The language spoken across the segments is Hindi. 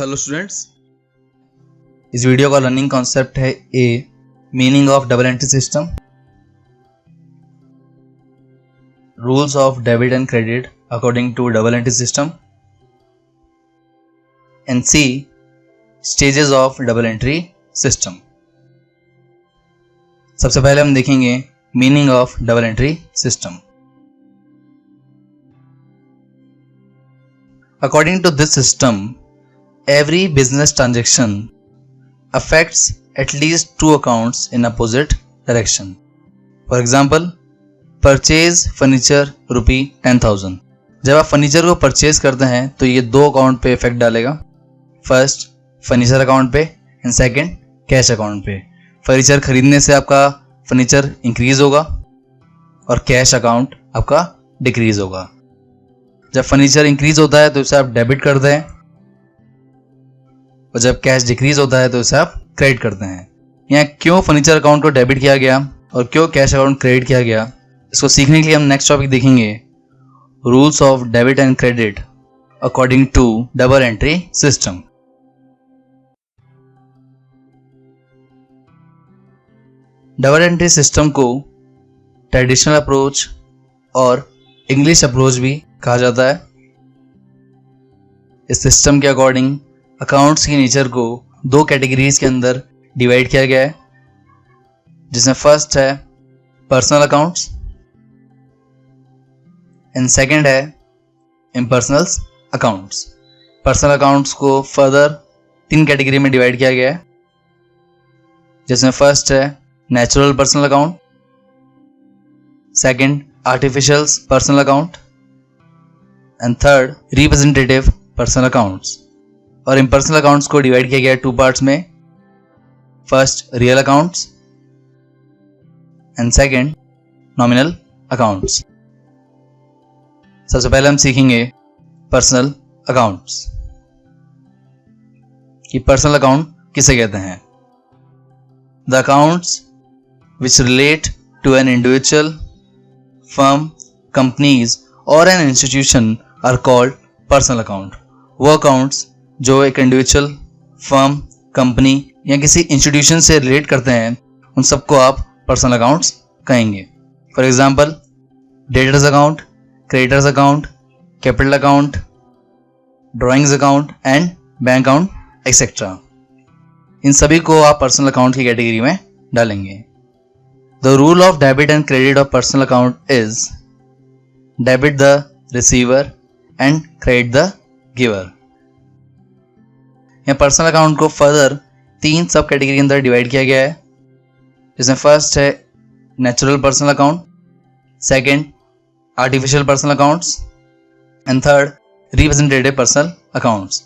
हेलो स्टूडेंट्स, इस वीडियो का लर्निंग कॉन्सेप्ट है A meaning of double entry system, rules of debit and credit according to double entry system and C stages of double entry system. सबसे पहले हम देखेंगे meaning of double entry system. According to this system, every business transaction affects at least two accounts in opposite direction. For example, purchase furniture रुपी 10,000। जब आप फर्नीचर को परचेज करते हैं तो ये दो अकाउंट पे इफेक्ट डालेगा। फर्स्ट फर्नीचर अकाउंट पे एंड सेकंड कैश अकाउंट पे। फर्नीचर खरीदने से आपका फर्नीचर इंक्रीज होगा और कैश अकाउंट आपका डिक्रीज होगा। जब फर्नीचर इंक्रीज होता है तो इसे आप डेबिट करते हैं और जब कैश डिक्रीज होता है तो इसे आप क्रेडिट करते हैं। यहाँ क्यों फर्नीचर अकाउंट को डेबिट किया गया और क्यों कैश अकाउंट क्रेडिट किया गया, इसको सीखने के लिए हम नेक्स्ट टॉपिक देखेंगे, rules of debit and credit according to double entry system. Double entry system को ट्रेडिशनल अप्रोच और इंग्लिश अप्रोच भी कहा जाता है। इस सिस्टम के अकॉर्डिंग अकाउंट्स की नेचर को दो कैटेगरीज के अंदर डिवाइड किया गया है, जिसमें फर्स्ट है पर्सनल अकाउंट्स एंड सेकंड है इम्पर्सनल अकाउंट्स। पर्सनल अकाउंट्स को फर्दर तीन कैटेगरी में डिवाइड किया गया है, जिसमें फर्स्ट है natural personal account, second artificial personal account and third representative personal accounts. और इम्पर्सनल अकाउंट्स को डिवाइड किया गया है टू पार्ट्स में, first real accounts and second nominal accounts. सबसे पहले हम सीखेंगे पर्सनल अकाउंट्स कि पर्सनल अकाउंट किसे कहते हैं। The accounts which relate to an individual, firm, companies or an institution are called personal account. वो अकाउंट्स जो एक इंडिविजुअल, फर्म, कंपनी या किसी इंस्टीट्यूशन से रिलेट करते हैं उन सबको आप पर्सनल अकाउंट्स कहेंगे। For example debtors account, creditors account, capital account, drawings account and bank account etcetera. इन सभी को आप पर्सनल अकाउंट की कैटेगरी में डालेंगे। The rule of debit and credit of personal account is debit the receiver and credit the giver. यहाँ पर्सनल अकाउंट को फर्दर तीन सब कैटेगरी के अंदर डिवाइड किया गया है, जिसमें फर्स्ट है natural personal account, second artificial personal accounts and third representative personal accounts.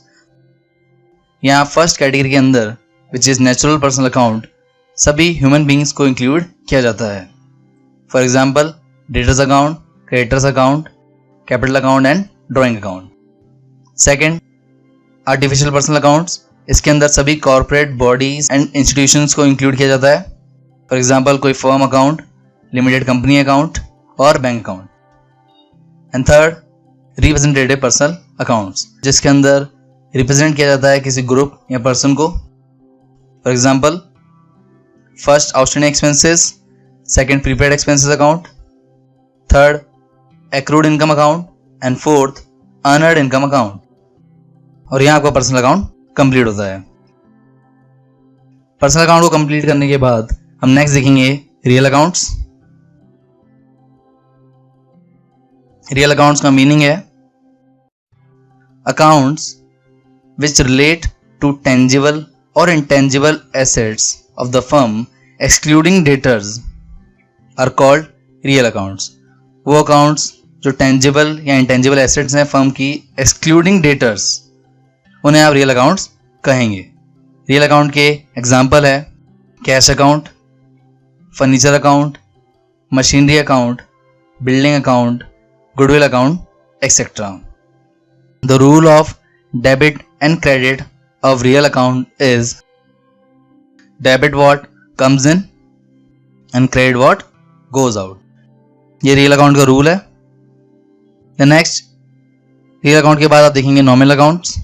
यहाँ फर्स्ट कैटेगरी के अंदर which is natural personal account सभी ह्यूमन बींग्स को इंक्लूड किया जाता है। For example debtors account, creditors account, capital account and drawing account. Second artificial personal accounts, इसके अंदर सभी कॉर्पोरेट बॉडीज एंड इंस्टीट्यूशंस को इंक्लूड किया जाता है। फॉर एग्जांपल कोई firm account, limited company account और bank account. And third representative personal accounts, जिसके अंदर रिप्रेजेंट किया जाता है किसी ग्रुप या पर्सन को। For example first outstanding expenses, second prepaid expenses account, third accrued income account and fourth earned income account. और यहां आपका पर्सनल अकाउंट कंप्लीट होता है। पर्सनल अकाउंट को कंप्लीट करने के बाद हम नेक्स्ट देखेंगे रियल अकाउंट्स। रियल अकाउंट्स का मीनिंग है accounts which relate to tangible or intangible assets of the firm excluding debtors are called real accounts. वो अकाउंट्स जो टेंजिबल या इंटेंजिबल एसेट्स हैं फर्म की एक्सक्लूडिंग डेटर्स, उन्हें आप रियल अकाउंट्स कहेंगे। रियल अकाउंट के एग्जाम्पल है cash account, furniture account, machinery account, building account, goodwill account etcetera. The rule of debit and credit of real account is debit what comes in and credit what goes out. ये रियल अकाउंट का रूल है। नेक्स्ट रियल अकाउंट के बाद आप देखेंगे नॉमिनल अकाउंट्स।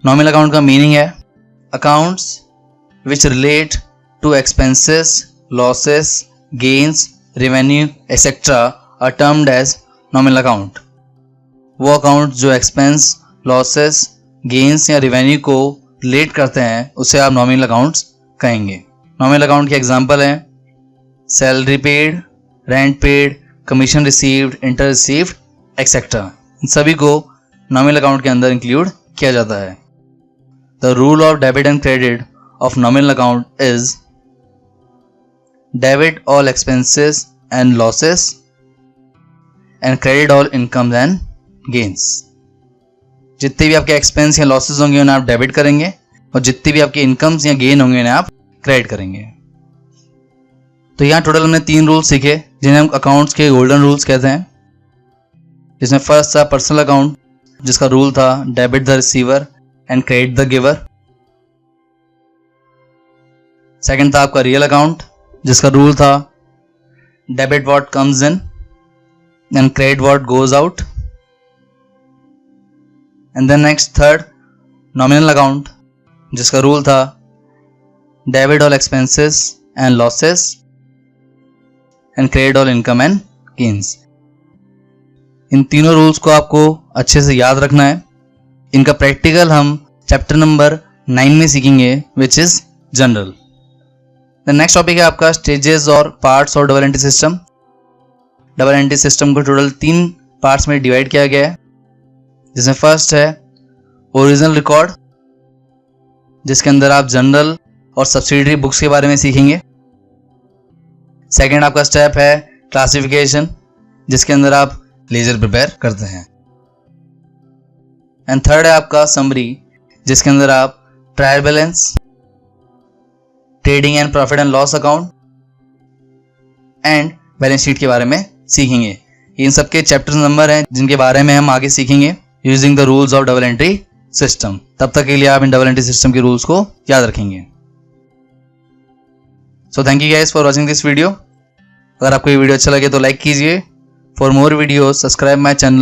नॉमिनल अकाउंट का मीनिंग है accounts which relate to expenses, losses, gains, revenue etcetera are termed as nominal account. वो अकाउंट जो एक्सपेंस, लॉसेस, गेन्स या रेवेन्यू को रिलेट करते हैं उसे आप नॉमिनल अकाउंट्स कहेंगे। नॉमिनल अकाउंट के एग्जांपल हैं salary paid, rent paid, commission received, inter received etcetera. इन सभी को नॉमिनल अकाउंट के अंदर इंक्लूड किया जाता है। The rule of debit and credit of nominal account is debit all expenses and losses and credit all incomes and gains. जितने भी आपके एक्सपेंस या लॉसेस होंगे उन्हें आप डेबिट करेंगे और जितनी भी आपके इनकम्स या गेन होंगे उन्हें आप क्रेडिट करेंगे। तो यहाँ टोटल हमने 3 रूल्स सीखे जिन्हें हम अकाउंट्स के गोल्डन रूल्स कहते हैं, जिसमें फर्स्ट था पर्सनल अकाउंट जिसका रूल था debit the receiver and credit the giver. Second था आपका रियल अकाउंट जिसका रूल था debit what comes in and credit what goes out. And then next third nominal account जिसका रूल था debit all expenses and losses and credit all income and gains. इन तीनों रूल्स को आपको अच्छे से याद रखना है। इनका प्रैक्टिकल हम चैप्टर नंबर 9 में सीखेंगे which is general. The next topic है आपका स्टेजेस और पार्ट्स और double entry system. Double entry system को टोटल 3 पार्ट्स में डिवाइड किया गया है, जिसमें फर्स्ट है ओरिजिनल रिकॉर्ड जिसके अंदर आप जनरल और सब्सिडियरी बुक्स के बारे में सीखेंगे। सेकेंड आपका स्टेप है क्लासिफिकेशन जिसके अंदर आप लेजर प्रिपेयर करते हैं। एंड थर्ड है आपका समरी जिसके अंदर आप trial balance, trading and profit and loss account and balance sheet के बारे में सीखेंगे। इन सबके चैप्टर नंबर हैं जिनके बारे में हम आगे सीखेंगे using the rules of double entry system. तब तक के लिए आप इन डबल एंट्री सिस्टम के रूल्स को याद रखेंगे। So thank you guys for watching this video. अगर आपको ये वीडियो अच्छा लगे तो लाइक कीजिए। For more videos subscribe my channel.